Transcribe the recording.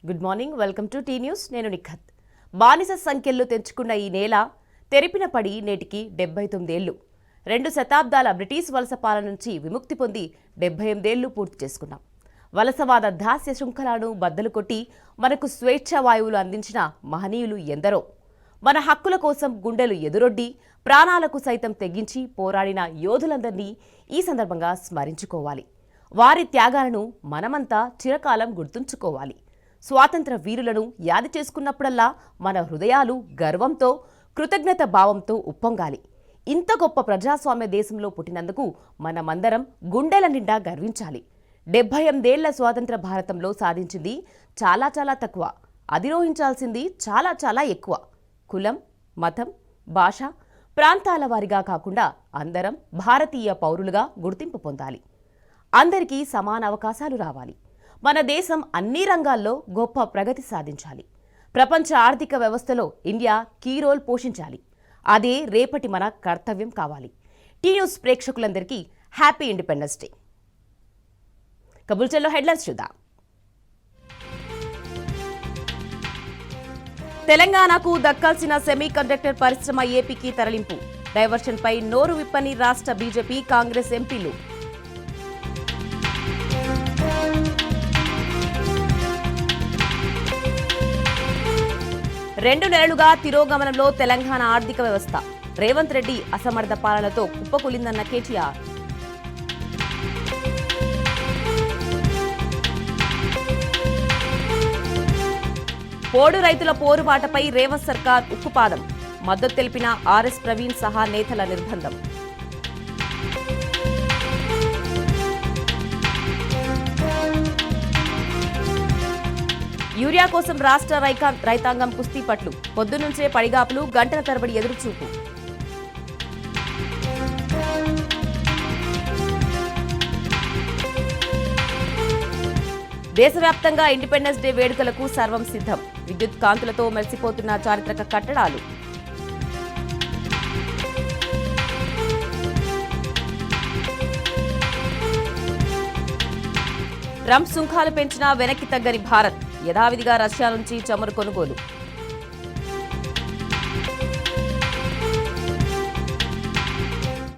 Good morning, welcome to T news. నేను నిఖత్. బానిస సంఖ్యల్లో తెంచుకున్న ఈ నేల తెరిపిన పడి నేటికి 79 ఏళ్లు. 2 శతాబ్దాల బ్రిటిష్ వలస పాలన నుంచి విముక్తి పొంది 78 ఏళ్లు పూర్తి చేసుకున్నాం. వలసవాద దాస్య శృంఖలాను బద్దలు కొట్టి మనకు స్వేచ్ఛ వాయువులు అందించిన మహనీయులు ఎందరో. మన హక్కుల కోసం గుండెలు ఎదురొడ్డి ప్రాణాలకు సైతం తెగించి పోరాడిన యోధులందరినీ ఈ సందర్భంగా స్మరించుకోవాలి. వారి త్యాగాలను మనమంతా చిరకాలం గుర్తుంచుకోవాలి. స్వాతంత్ర వీరులను యాది చేసుకున్నప్పుడల్లా మన హృదయాలు గర్వంతో, కృతజ్ఞత భావంతో ఉప్పొంగాలి. ఇంత గొప్ప ప్రజాస్వామ్య దేశంలో పుట్టినందుకు మనమందరం గుండెల నిండా గర్వించాలి. 78 ఏళ్ల స్వాతంత్ర భారతంలో సాధించింది చాలా చాలా తక్కువ, అధిరోహించాల్సింది చాలా చాలా ఎక్కువ. కులం, మతం, భాష, ప్రాంతాల వారిగా కాకుండా అందరం భారతీయ పౌరులుగా గుర్తింపు పొందాలి. అందరికీ సమాన అవకాశాలు రావాలి. మన దేశం అన్ని రంగాల్లో గొప్ప ప్రగతి సాధించాలి. ప్రపంచ ఆర్థిక వ్యవస్థలో ఇండియా కీ రోల్ పోషించాలి. అదే రేపటి మన కర్తవ్యం కావాలి. టీ న్యూస్ ప్రేక్షకులందరికీ హ్యాపీ ఇండిపెండెన్స్ డే. బులెటిన్లో హెడ్లైన్స్ చూద్దాం. తెలంగాణకు దక్కాల్సిన సెమీ కండక్టర్ పరిశ్రమ ఏపీకి తరలింపు. డైవర్షన్పై నోరు విప్పని రాష్ట్ర బీజేపీ, కాంగ్రెస్ ఎంపీలు. రెండు నెలలుగా తిరోగమనంలో తెలంగాణ ఆర్థిక వ్యవస్థ. రేవంత్ రెడ్డి అసమర్థ పాలనతో కుప్పకూలిందన్న కేటీఆర్. పోడు రైతుల పోరుబాటపై రేవంత్ సర్కార్ ఉక్కుపాదం. మద్దతు తెలిపిన ఆర్ఎస్ ప్రవీణ్ సహా నేతల నిర్బంధం. యూరియా కోసం రాష్ట్ర రైతాంగం కుస్తీ పట్లు. పొద్దునుంచే పడిగాపులు, గంటల తరబడి ఎదురుచూపు. దేశవ్యాప్తంగా ఇండిపెండెన్స్ డే వేడుకలకు సర్వం సిద్ధం. విద్యుత్ కాంతులతో మెరిసిపోతున్న చారిత్రక కట్టడాలు. ట్రంప్ సుంకాలు పెంచినా వెనక్కి తగ్గని భారత్. యథావిధిగా రష్యా నుంచి చమురు కొనుగోలు.